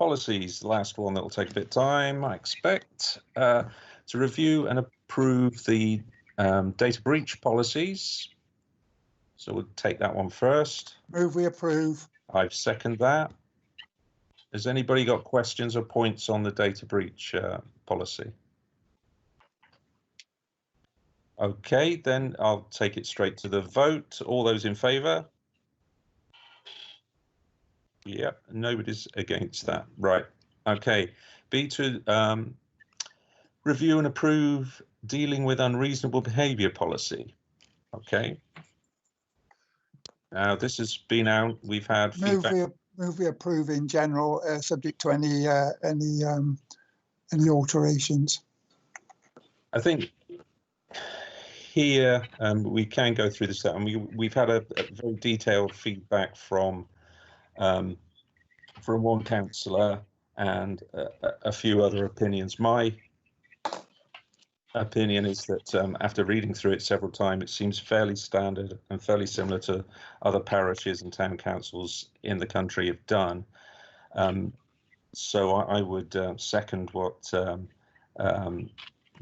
Policies, the last one that will take a bit of time, I expect, to review and approve the data breach policies. So we'll take that one first. Move we approve. I've seconded that. Has anybody got questions or points on the data breach policy? Okay, then I'll take it straight to the vote. All those in favour? Yep, nobody's against that. Right. Okay. B, to review and approve dealing with unreasonable behaviour policy. Okay. Now this has been out. We've had feedback. Move we approve in general, subject to any alterations. I think here we can go through this, and we've had a very detailed feedback from one councillor and a few other opinions. My opinion is that after reading through it several times, it seems fairly standard and fairly similar to other parishes and town councils in the country have done. So I would second what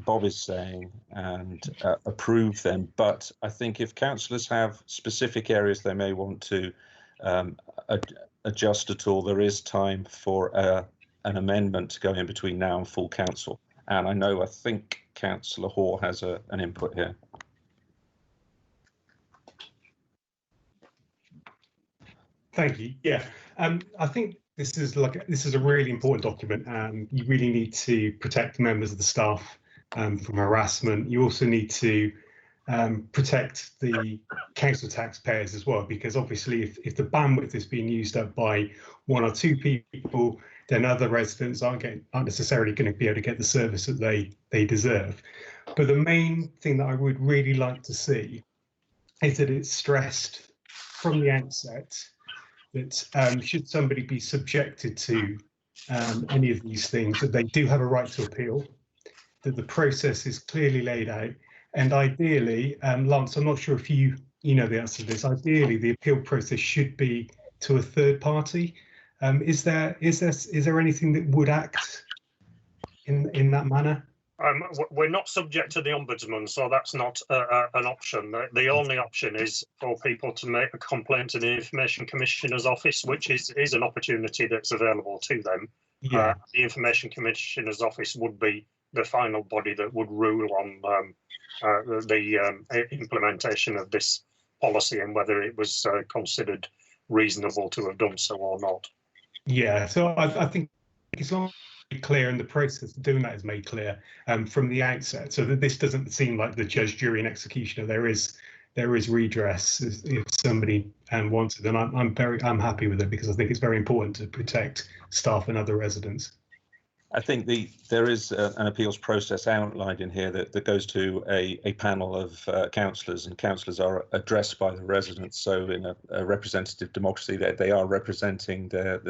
Bob is saying and approve them. But I think if councillors have specific areas they may want to adjust at all, there is time for an amendment to go in between now and full council. And I think Councillor Hoare has an input here. Thank you. Yeah, I think this is a really important document, and you really need to protect members of the staff from harassment. You also need to protect the council taxpayers as well, because obviously if the bandwidth is being used up by one or two people, then other residents aren't necessarily going to be able to get the service that they deserve. But the main thing that I would really like to see is that it's stressed from the outset that should somebody be subjected to any of these things, that they do have a right to appeal, that the process is clearly laid out, and ideally, Lance, I'm not sure if you know the answer to this. Ideally, the appeal process should be to a third party. Is there anything that would act in that manner? We're not subject to the Ombudsman, so that's not an option. The only option is for people to make a complaint to the Information Commissioner's Office, which is an opportunity that's available to them. Yeah. The Information Commissioner's Office would be the final body that would rule on the implementation of this policy and whether it was considered reasonable to have done so or not. Yeah, so I think as long as it's clear and the process of doing that is made clear from the outset, so that this doesn't seem like the judge, jury, and executioner. There is redress if somebody wants it, and I'm happy with it, because I think it's very important to protect staff and other residents. I think there is an appeals process outlined in here that goes to a panel of councillors, and councillors are addressed by the residents. So in a representative democracy, they are representing their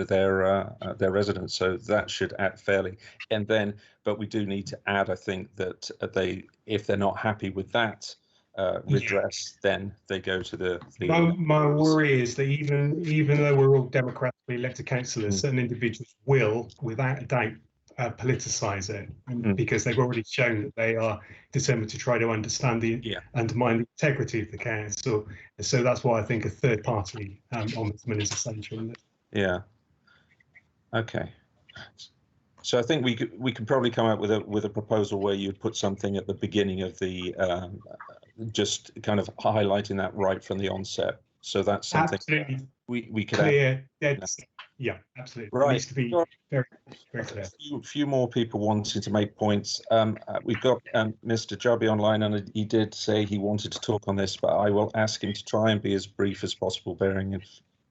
residents. So that should act fairly. And then, but we do need to add, I think, that if they're not happy with that redress, then they go to the. My worry is that even though we're all democratically elected councillors, certain individuals will, without a doubt, politicise it, because they've already shown that they are determined to try to undermine the integrity of the council. So that's why I think a third party ombudsman is essential. Yeah. Okay. So I think we could probably come up with a proposal where you put something at the beginning of the just kind of highlighting that right from the onset. So that's something absolutely we could clear. Yeah, absolutely. Right. It needs to be very, very clear. A few more people wanting to make points. We've got Mr. Jubby online, and he did say he wanted to talk on this, but I will ask him to try and be as brief as possible, bearing in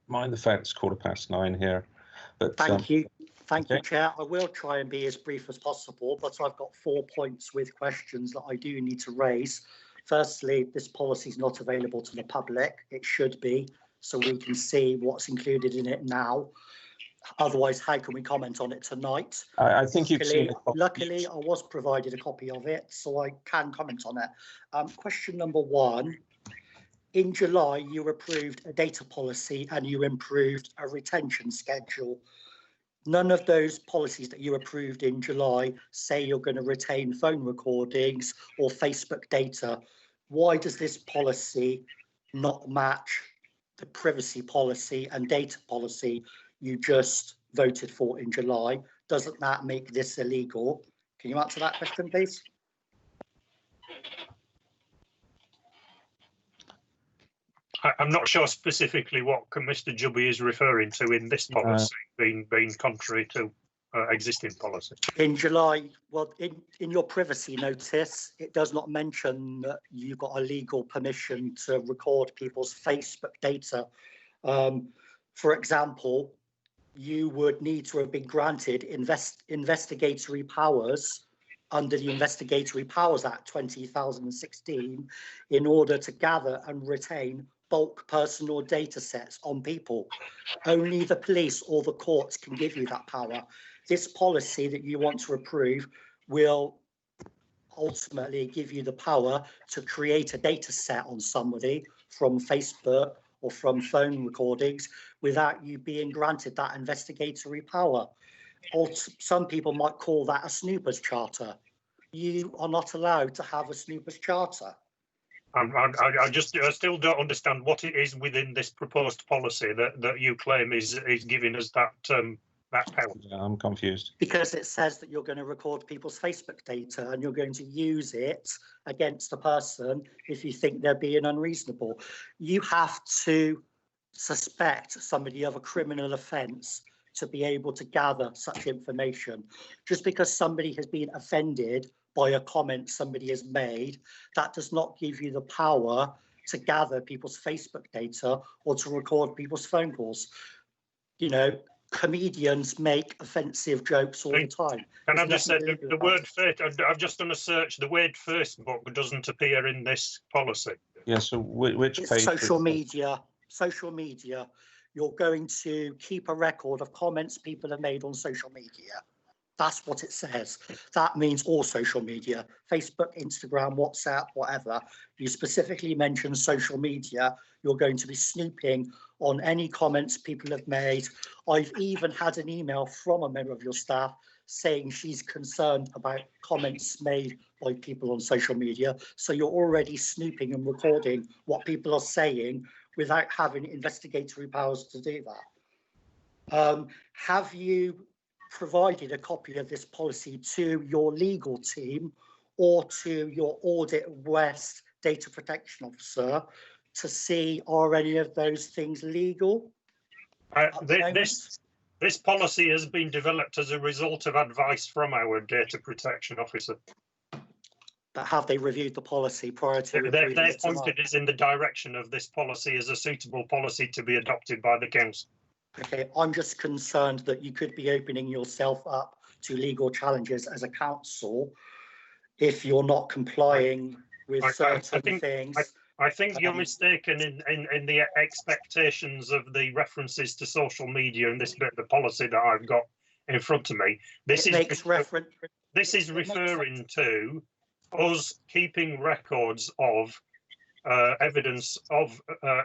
mind the fact it's 9:15 here. But thank you, Chair. I will try and be as brief as possible, but I've got 4 points with questions that I do need to raise. Firstly, this policy is not available to the public. It should be, so we can see what's included in it now. Otherwise, how can we comment on it tonight? I think you've seen it. Luckily, I was provided a copy of it, so I can comment on it. Question number 1. In July, you approved a data policy and you improved a retention schedule. None of those policies that you approved in July say you're going to retain phone recordings or Facebook data. Why does this policy not match the privacy policy and data policy you just voted for in July? Doesn't that make this illegal? Can you answer that question, please? I'm not sure specifically what Mr. Jubby is referring to in this policy being contrary to existing policy. In July, well, in your privacy notice, it does not mention that you got a legal permission to record people's Facebook data. For example, you would need to have been granted investigatory powers under the Investigatory Powers Act 2016 in order to gather and retain bulk personal data sets on people. Only the police or the courts can give you that power. This policy that you want to approve will ultimately give you the power to create a data set on somebody from Facebook or from phone recordings without you being granted that investigatory power. Or some people might call that a snooper's charter. You are not allowed to have a snooper's charter. I still don't understand what it is within this proposed policy that you claim is giving us that power. Yeah, I'm confused. Because it says that you're going to record people's Facebook data and you're going to use it against a person if you think they're being unreasonable. You have to suspect somebody of a criminal offence to be able to gather such information. Just because somebody has been offended by a comment somebody has made, that does not give you the power to gather people's Facebook data or to record people's phone calls. You know, comedians make offensive jokes all the time. Can I just say the word I've just done a search. The word Facebook doesn't appear in this policy. Yeah, so which page? Social media. Social media. You're going to keep a record of comments people have made on social media. That's what it says. That means all social media, Facebook, Instagram, WhatsApp, whatever. You specifically mention social media. You're going to be snooping on any comments people have made. I've even had an email from a member of your staff saying she's concerned about comments made by people on social media. So you're already snooping and recording what people are saying without having investigatory powers to do that. Have you provided a copy of this policy to your legal team or to your Audit West data protection officer to see are any of those things legal? This policy has been developed as a result of advice from our data protection officer. But have they reviewed the policy prior to? They've pointed us in the direction of this policy as a suitable policy to be adopted by the council. Okay, I'm just concerned that you could be opening yourself up to legal challenges as a council if you're not complying with certain things. I think you're mistaken in the expectations of the references to social media and this bit of the policy that I've got in front of me. This is referring to us keeping records of evidence of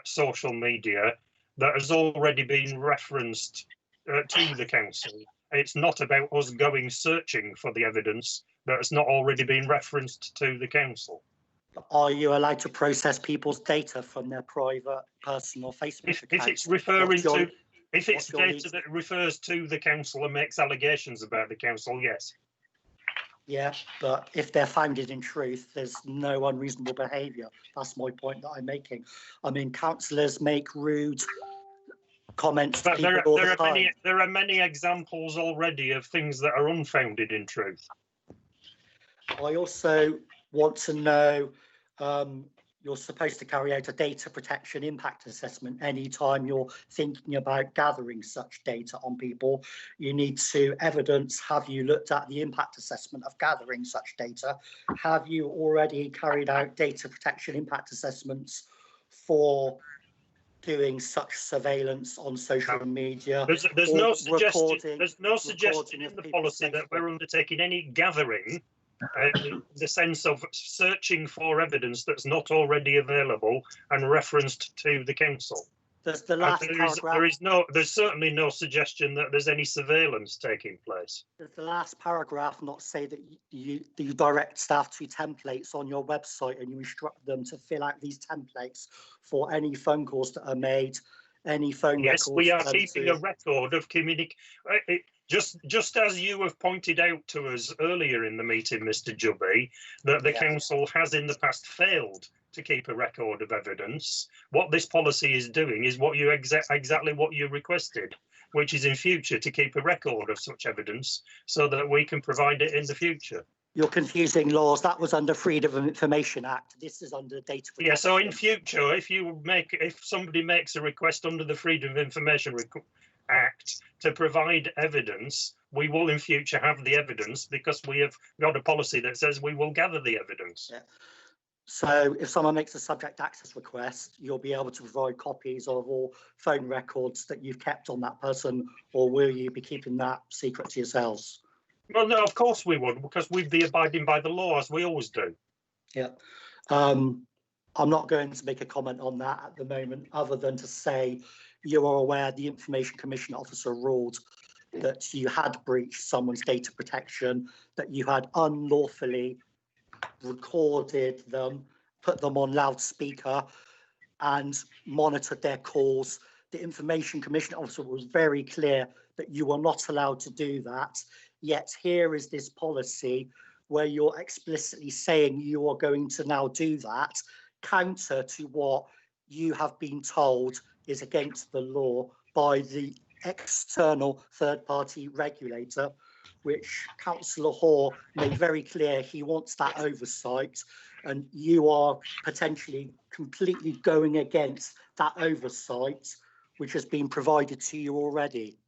social media that has already been referenced to the council. It's not about us going searching for the evidence that has not already been referenced to the council. Are you allowed to process people's data from their private, personal Facebook accounts? If it's referring to, if it's data that refers to the council and makes allegations about the council, yes. Yeah, but if they're founded in truth, there's no unreasonable behaviour. That's my point that I'm making. I mean, councillors make rude comments to people all the time. There are many examples already of things that are unfounded in truth. I also want to know, you're supposed to carry out a data protection impact assessment anytime you're thinking about gathering such data on people. You need to evidence, have you looked at the impact assessment of gathering such data? Have you already carried out data protection impact assessments for doing such surveillance on social media? There's no suggestion in the policy that we're undertaking any gathering. The sense of searching for evidence that's not already available and referenced to the council. There's the last paragraph. There's certainly no suggestion that there's any surveillance taking place. Does the last paragraph not say that you direct staff to templates on your website and you instruct them to fill out these templates for any phone calls that are made, any phone records? Yes, we are keeping a record of communication. Just as you have pointed out to us earlier in the meeting, Mr. Jubby, that the council has in the past failed to keep a record of evidence. What this policy is doing is what you exactly what you requested, which is in future to keep a record of such evidence so that we can provide it in the future. You're confusing laws. That was under Freedom of Information Act. This is under Data Protection. Yeah, so in future, if somebody makes a request under the Freedom of Information Act to provide evidence, we will in future have the evidence because we have got a policy that says we will gather the evidence. Yeah. So if someone makes a subject access request, you'll be able to provide copies of all phone records that you've kept on that person, or will you be keeping that secret to yourselves? Well, no, of course we would, because we'd be abiding by the law as we always do. Yeah. I'm not going to make a comment on that at the moment, other than to say you are aware the Information Commission officer ruled that you had breached someone's data protection, that you had unlawfully recorded them, put them on loudspeaker and monitored their calls. The Information Commission officer was very clear that you were not allowed to do that. Yet here is this policy where you're explicitly saying you are going to now do that, counter to what you have been told is against the law by the external third-party regulator, which Councillor Hoare made very clear he wants that oversight, and you are potentially completely going against that oversight, which has been provided to you already.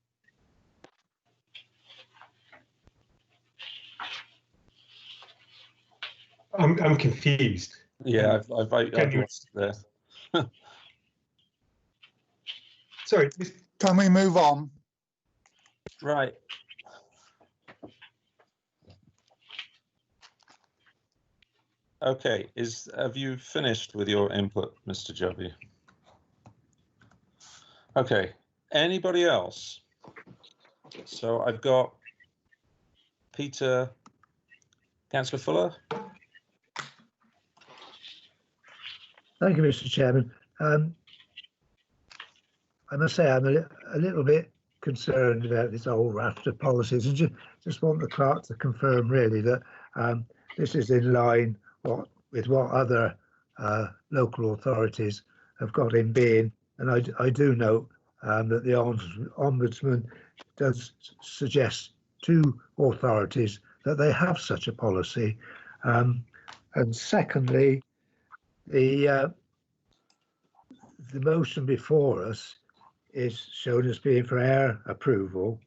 I'm confused. Yeah, I've lost there. Sorry. Can we move on? Right. Okay, have you finished with your input, Mr. Jubby? Okay, anybody else? So I've got Peter, Councillor Fuller. Thank you, Mr. Chairman. I must say I'm a little bit concerned about this whole raft of policies, and just want the clerk to confirm really that this is in line with what other local authorities have got in being. And I do note that the Ombudsman does suggest to authorities that they have such a policy. And secondly, the motion before us is shown as being for our approval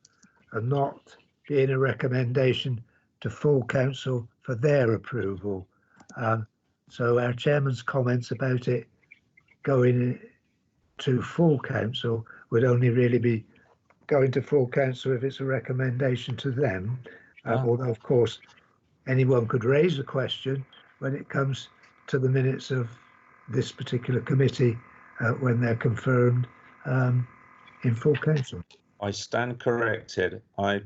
and not being a recommendation to full council for their approval. So our chairman's comments about it going to full council would only really be going to full council if it's a recommendation to them. Although, of course, anyone could raise a question when it comes to the minutes of this particular committee when they're confirmed in full council. I stand corrected. I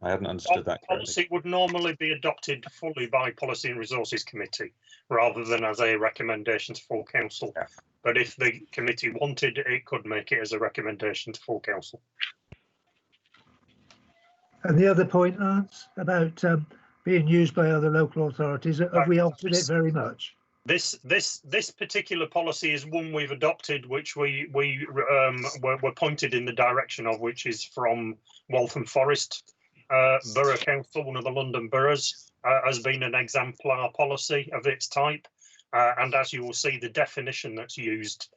hadn't understood that correctly. Policy would normally be adopted fully by Policy and Resources Committee rather than as a recommendation to full council. Yeah. But if the committee wanted, it could make it as a recommendation to full council. And the other point, Lance, about being used by other local authorities, have we altered it very much? This particular policy is one we've adopted, which we were pointed in the direction of, which is from Waltham Forest Borough Council, one of the London boroughs, has been an exemplar policy of its type. And as you will see, the definition that's used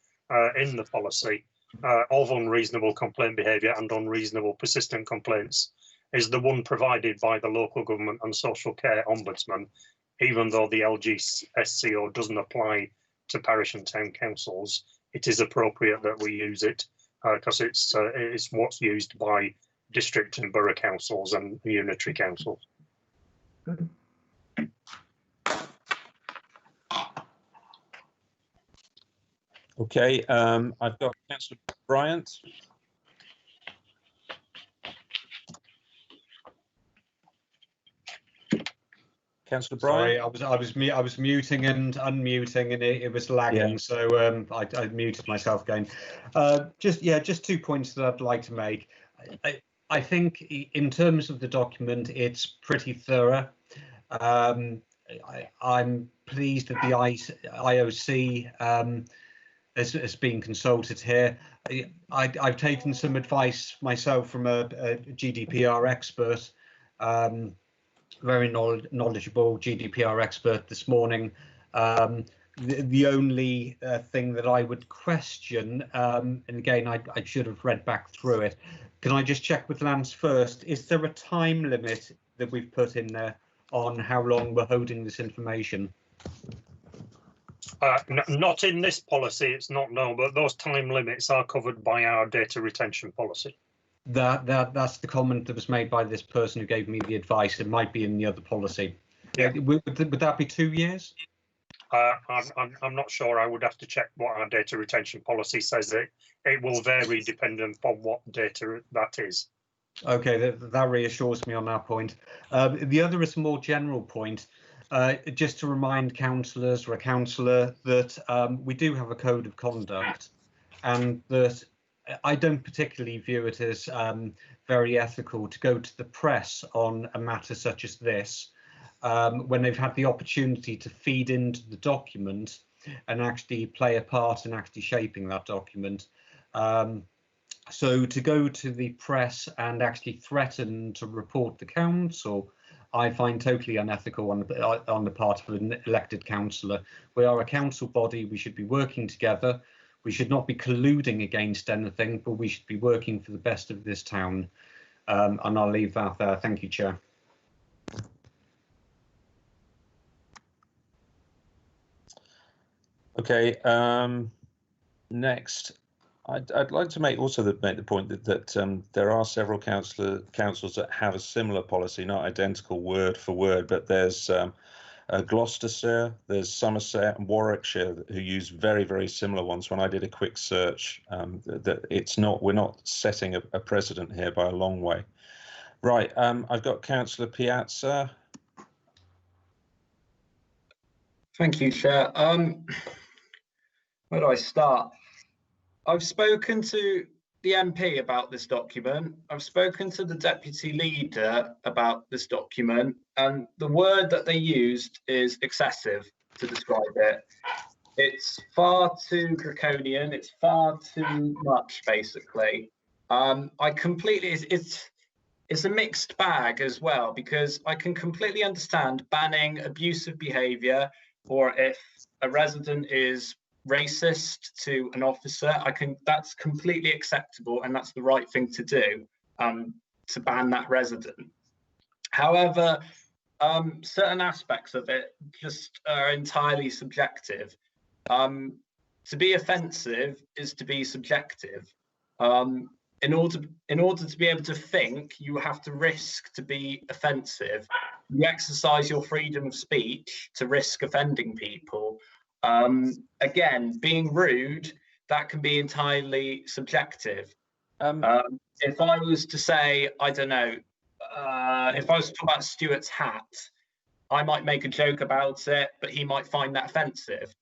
in the policy of unreasonable complaint behaviour and unreasonable persistent complaints is the one provided by the Local Government and Social Care Ombudsman, even though the LGSCO doesn't apply to parish and town councils. It is appropriate that we use it because it's what's used by district and borough councils and unitary councils. Okay, I've got Councillor Bryant. Councillor Bryant. Sorry, I was muting and unmuting, and it was lagging. Yeah. So I muted myself again. Just 2 points that I'd like to make. I think in terms of the document, it's pretty thorough. I'm pleased that the IOC has been consulted here. I've taken some advice myself from a GDPR expert, very knowledgeable GDPR expert this morning. The only thing that I would question, and again, I should have read back through it. Can I just check with Lance first? Is there a time limit that we've put in there on how long we're holding this information? Not in this policy, it's not, no, but those time limits are covered by our data retention policy. That's the comment that was made by this person who gave me the advice. It might be in the other policy. Yeah. Would that be 2 years? I'm not sure. I would have to check what our data retention policy says. It will vary depending upon what data that is. Okay, that reassures me on that point. The other is a more general point. Just to remind councillors or a councillor that we do have a code of conduct, and that I don't particularly view it as very ethical to go to the press on a matter such as this when they've had the opportunity to feed into the document and actually play a part in actually shaping that document. So to go to the press and actually threaten to report the council, I find totally unethical on the part of an elected councillor. We are a council body. We should be working together. We should not be colluding against anything, but we should be working for the best of this town. And I'll leave that there. Thank you, Chair. Okay. Next, I'd like to make the point that there are several councils that have a similar policy, not identical word for word, but there's Gloucestershire, there's Somerset and Warwickshire who use very, very similar ones. When I did a quick search, that we're not setting a precedent here by a long way. Right, I've got Councillor Piazza. Thank you, Chair. Where do I start? I've spoken to the MP about this document. I've spoken to the deputy leader about this document, and the word that they used is excessive to describe it. It's far too draconian. It's far too much, basically. I completely, it's a mixed bag as well, because I can completely understand banning abusive behaviour, or if a resident is racist to an officer, that's completely acceptable, and that's the right thing to do, to ban that resident. However, certain aspects of it just are entirely subjective. To be offensive is to be subjective. In order to be able to think, you have to risk to be offensive. You exercise your freedom of speech to risk offending people. Again, being rude, that can be entirely subjective. If I was to say, I don't know, if I was to talk about Stuart's hat, I might make a joke about it, but he might find that offensive.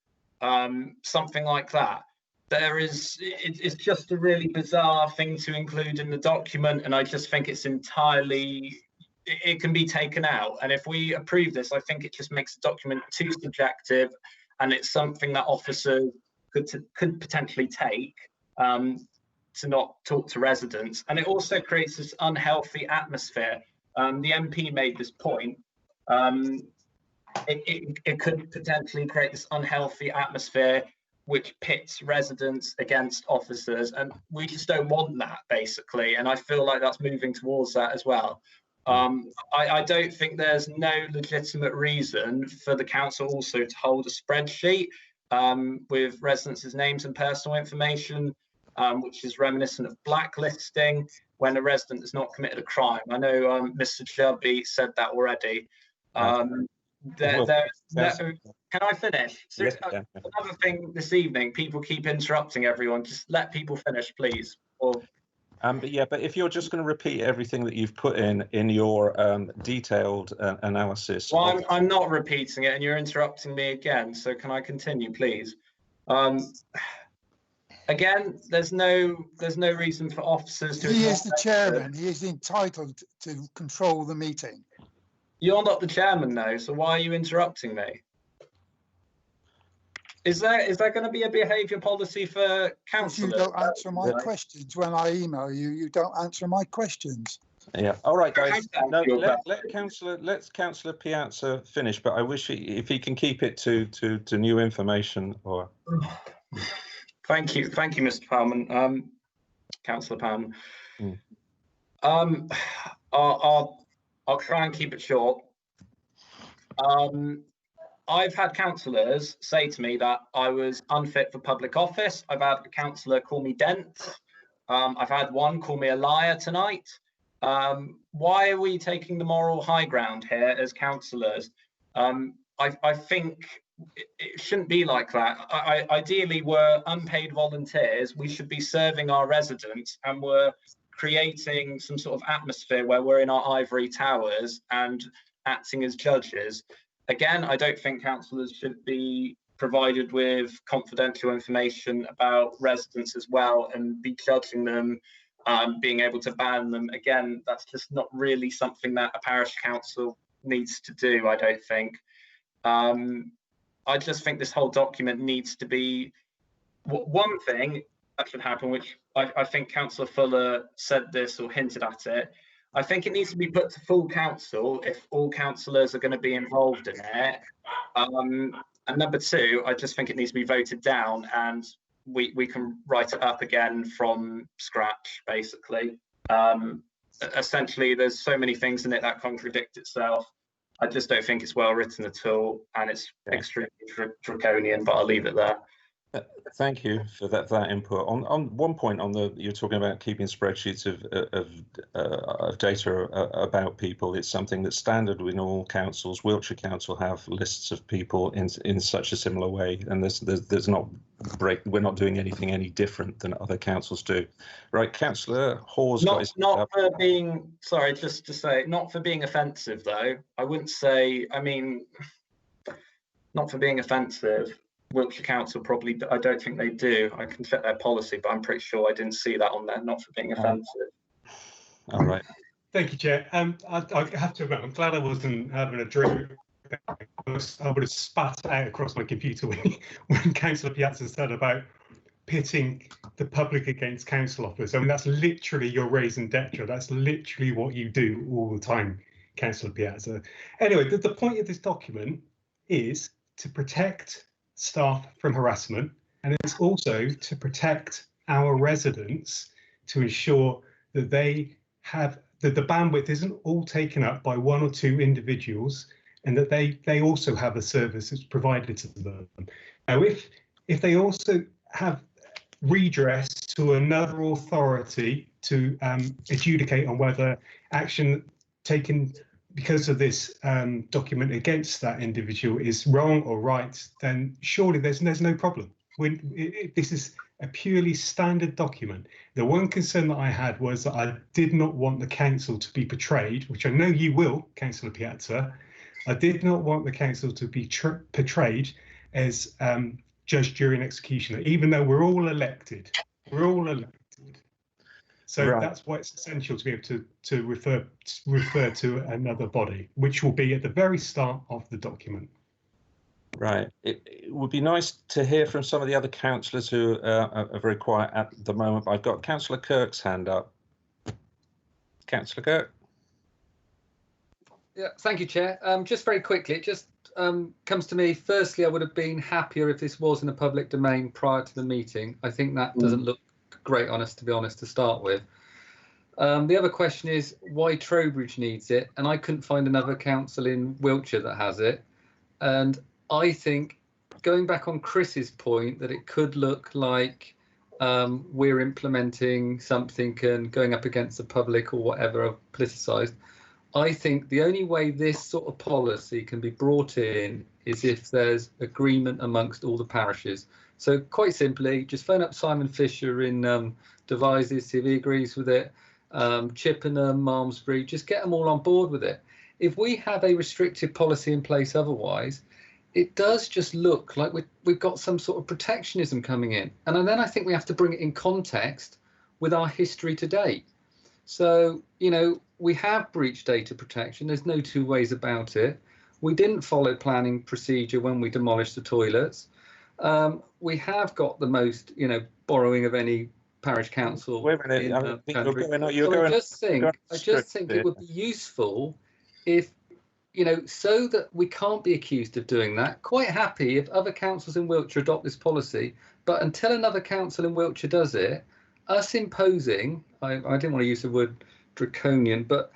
Something like that. It's just a really bizarre thing to include in the document, and I just think it's entirely, it can be taken out. And if we approve this, I think it just makes the document too subjective, and it's something that officers could potentially take to not talk to residents. And it also creates this unhealthy atmosphere. The MP made this point. It could potentially create this unhealthy atmosphere which pits residents against officers, and we just don't want that, basically. And I feel like that's moving towards that as well. I don't think there's no legitimate reason for the council also to hold a spreadsheet with residents' names and personal information, which is reminiscent of blacklisting when a resident has not committed a crime. I know Mr. Shelby said that already. Can I finish? So, Yes, yeah. another thing this evening, people keep interrupting everyone. Just let people finish, please. Or but if you're just going to repeat everything that you've put in your detailed analysis. well, I'm not repeating it, and you're interrupting me again. So can I continue, please? Again, there's no reason for officers to. He is the chairman. He is entitled to control the meeting. You're not the chairman, though. So why are you interrupting me? Is there going to be a behaviour policy for councillors? You don't answer my questions when I email you. You don't answer my questions. Yeah. All right, guys. No, let Councillor Piazza finish, but I wish if he can keep it to new information or. Thank you, Mr. Palman. Councillor Palman. I'll try and keep it short. I've had councillors say to me that I was unfit for public office. I've had a councillor call me dense. I've had one call me a liar tonight. Why are we taking the moral high ground here as councillors? I think it shouldn't be like that. Ideally, we're unpaid volunteers. We should be serving our residents, and we're creating some sort of atmosphere where we're in our ivory towers and acting as judges. Again, I don't think councillors should be provided with confidential information about residents as well and be judging them, being able to ban them. Again, that's just not really something that a parish council needs to do, I don't think. I just think this whole document needs to be one thing that should happen, which I think Councillor Fuller said this or hinted at it. I think it needs to be put to full council if all councillors are going to be involved in it. And number two, I just think it needs to be voted down and we can write it up again from scratch, basically. Essentially, there's so many things in it that contradict itself. I just don't think it's well written at all, and it's extremely draconian, but I'll leave it there. Thank you for that input. On one point, you're talking about keeping spreadsheets of data about people. It's something that's standard in all councils. Wiltshire Council have lists of people in such a similar way, and there's not we're not doing anything any different than other councils do. Right, Councillor Hawes. Not for being sorry, just to say, not for being offensive though. I wouldn't say. I mean, not for being offensive. Wiltshire Council probably, I don't think they do. I can check their policy, but I'm pretty sure I didn't see that on there, not for being offensive. All right. Thank you, Chair. I have to admit, I'm glad I wasn't having a drink. I would have spat out across my computer when Councillor Piazza said about pitting the public against council officers. I mean, that's literally your raison d'etre. That's literally what you do all the time, Councillor Piazza. Anyway, the point of this document is to protect staff from harassment, and it's also to protect our residents, to ensure that they have that the bandwidth isn't all taken up by one or two individuals, and that they also have a service that's provided to them. Now, if they also have redress to another authority to adjudicate on whether action taken because of this document against that individual is wrong or right, then surely there's no problem. This is a purely standard document. The one concern that I had was that I did not want the council to be portrayed, which I know you will, Councillor Piazza. I did not want the council to be portrayed as judge, jury and executioner, even though we're all elected. We're all elected. So right. That's why it's essential to be able to refer to another body, which will be at the very start of the document. Right. It would be nice to hear from some of the other councillors who are very quiet at the moment. I've got Councillor Kirk's hand up. Councillor Kirk. Yeah, thank you, Chair. Just very quickly, it just comes to me. Firstly, I would have been happier if this was in a public domain prior to the meeting. I think that doesn't look great on us, to be honest, to start with. The other question is why Trowbridge needs it, and I couldn't find another council in Wiltshire that has it. And I think, going back on Chris's point, that it could look like we're implementing something and going up against the public or whatever, politicised. I think the only way this sort of policy can be brought in is if there's agreement amongst all the parishes. So quite simply, just phone up Simon Fisher in Devizes, see if he agrees with it, Chippenham, Malmesbury, just get them all on board with it. If we have a restrictive policy in place otherwise, it does just look like we've got some sort of protectionism coming in. And then I think we have to bring it in context with our history to date. So, you know, we have breached data protection. There's no two ways about it. We didn't follow planning procedure when we demolished the toilets. We have got the most, you know, borrowing of any parish council Wait a minute, in the country. I just think it would be useful if, you know, so that we can't be accused of doing that. Quite happy if other councils in Wiltshire adopt this policy, but until another council in Wiltshire does it, us imposing, I didn't want to use the word draconian, but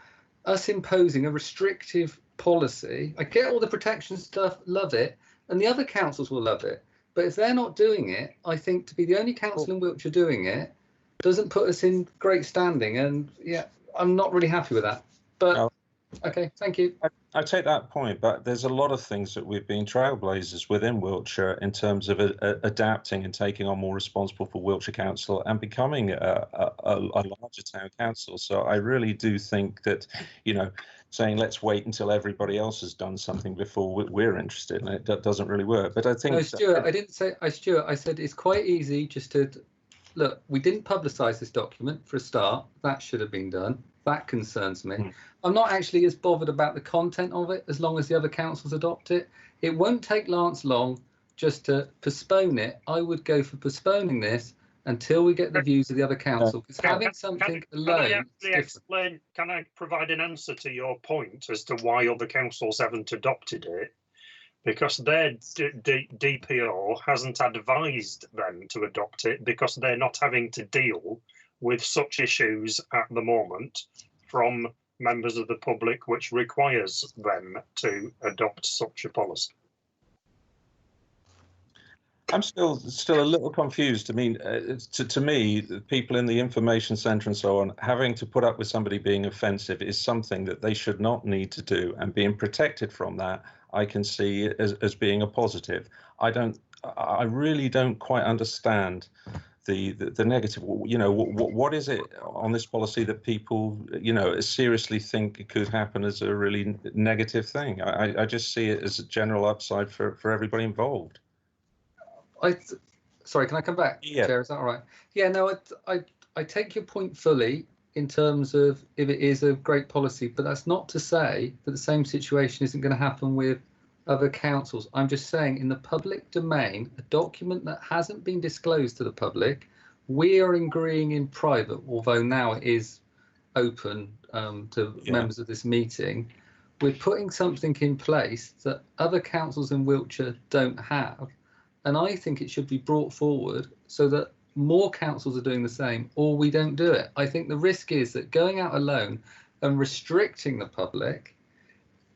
us imposing a restrictive policy, I get all the protection stuff, love it, and the other councils will love it. But if they're not doing it, I think to be the only council in Wiltshire doing it doesn't put us in great standing. And yeah, I'm not really happy with that. But no. Okay, thank you. I take that point, but there's a lot of things that we've been trailblazers within Wiltshire in terms of adapting and taking on more responsible for Wiltshire Council and becoming a larger town council. So I really do think that, you know, saying let's wait until everybody else has done something before we're interested, and it doesn't really work. But I think no, Stuart, I didn't say Stuart. I said it's quite easy just to look. We didn't publicise this document for a start. That should have been done. That concerns me. I'm not actually as bothered about the content of it as long as the other councils adopt it. It won't take Lance long just to postpone it. I would go for postponing this until we get the views of the other council, because having something alone. Can I provide an answer to your point as to why other councils haven't adopted it? Because their DPO hasn't advised them to adopt it because they're not having to deal with such issues at the moment from members of the public, which requires them to adopt such a policy. I'm still a little confused. I mean, to me, the people in the information centre and so on, having to put up with somebody being offensive is something that they should not need to do, and being protected from that, I can see as being a positive. I really don't quite understand the negative. You know, what is it on this policy that people, you know, seriously think it could happen as a really negative thing? I just see it as a general upside for everybody involved. Sorry, can I come back, yeah. Chair? Is that all right? Yeah, no, I take your point fully in terms of if it is a great policy, but that's not to say that the same situation isn't going to happen with other councils. I'm just saying, in the public domain, a document that hasn't been disclosed to the public, we are agreeing in private, although now it is open to members of this meeting. We're putting something in place that other councils in Wiltshire don't have. And I think it should be brought forward so that more councils are doing the same, or we don't do it. I think the risk is that going out alone and restricting the public,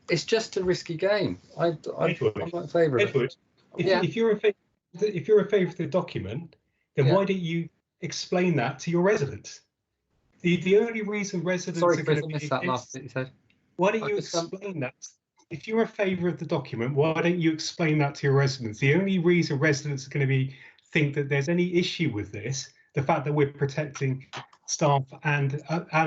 it's just a risky game. I'm not in favour of it. If you're in favour of the document, then why don't you explain that to your residents? The only reason residents are going to be that last bit you said. Why don't you explain that? If you're in favour of the document, why don't you explain that to your residents? The only reason residents are going to think that there's any issue with this, the fact that we're protecting staff and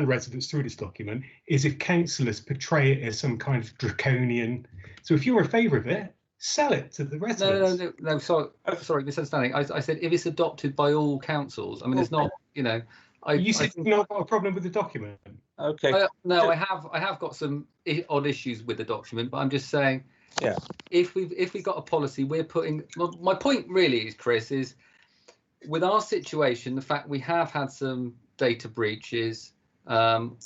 residents through this document, is if councillors portray it as some kind of draconian. So if you're in favour of it, sell it to the residents. No. Sorry, misunderstanding. I said if it's adopted by all councils. I mean, it's not. You know. You said you've not got a problem with the document. Okay. No, I have got some odd issues with the document, but I'm just saying. Yeah. If we've got a policy, we're putting. My point really is, Chris, is with our situation, the fact we have had some data breaches,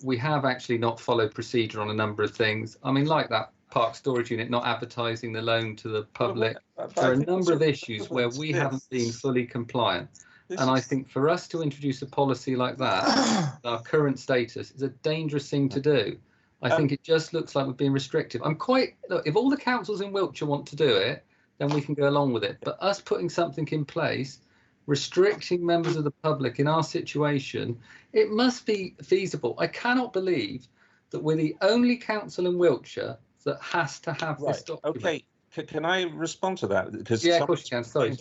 we have actually not followed procedure on a number of things. I mean, like that park storage unit not advertising the loan to the public. There are a number of issues where we haven't been fully compliant. And I think for us to introduce a policy like that, our current status, is a dangerous thing to do. I think it just looks like we're being restrictive. Look, if all the councils in Wiltshire want to do it, then we can go along with it. But us putting something in place, restricting members of the public in our situation, it must be feasible. I cannot believe that we're the only council in Wiltshire that has to have this document. Okay. Can I respond to that? Because yeah, of course you can. Sorry.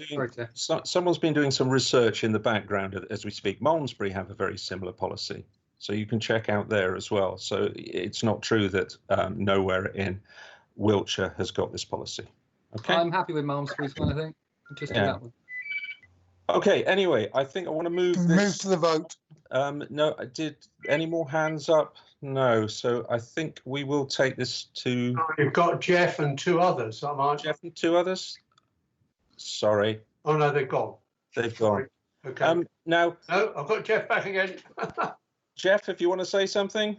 Someone's been doing some research in the background as we speak. Malmesbury have a very similar policy, so you can check out there as well. So it's not true that nowhere in Wiltshire has got this policy. Okay. I'm happy with Malmesbury's one. I think just do that one. Okay. Anyway, I think I want to move to the vote. No, did any more hands up? No. So I think we will take this to. You've got Jeff and 2 others. Jeff and 2 others. Sorry. Oh no, they've gone. They've gone. Okay. Now. No, I've got Jeff back again. Jeff, if you want to say something.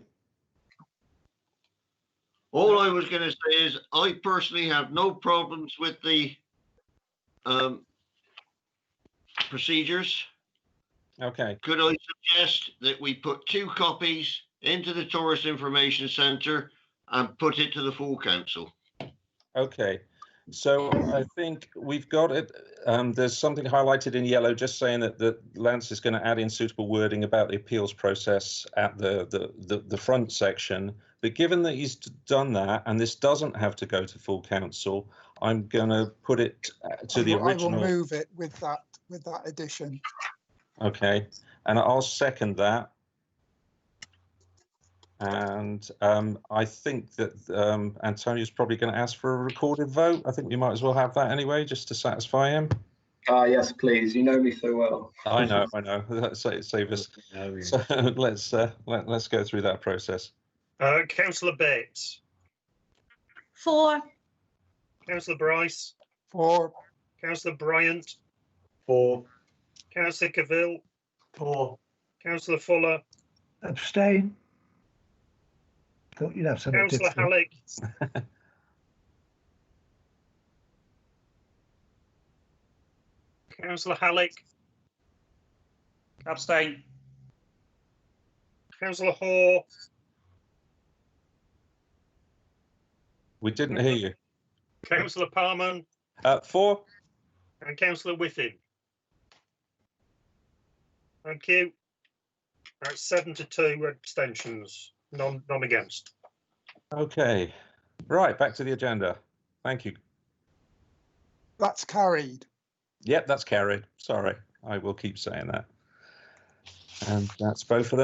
All I was going to say is I personally have no problems with the procedures. Okay. Could I suggest that we put 2 copies into the Tourist Information Centre and put it to the full council? Okay. So I think we've got it. There's something highlighted in yellow just saying that Lance is going to add in suitable wording about the appeals process at the front section. But given that he's done that and this doesn't have to go to full council, I'm going to put it to the original. I will move it with that addition. Okay, and I'll second that. And I think that Antonio's probably going to ask for a recorded vote. I think we might as well have that anyway, just to satisfy him. Yes, please. You know me so well. I know. Save us. So let's go through that process. Councillor Bates. 4. Councillor Bryce. 4. Councillor Bryant. 4. Councillor Cavill. 4. Councillor Fuller. Abstain. Thought you'd have something Councillor different. Halleck. Councillor Halleck. Abstain. Councillor Hoare. We didn't hear you. Councillor Parman. 4. And Councillor Whiffin. Thank you. That's 7 to 2 abstentions. None against. Okay. Right, back to the agenda. Thank you. That's carried. Yep, that's carried. Sorry, I will keep saying that. And that's both of them.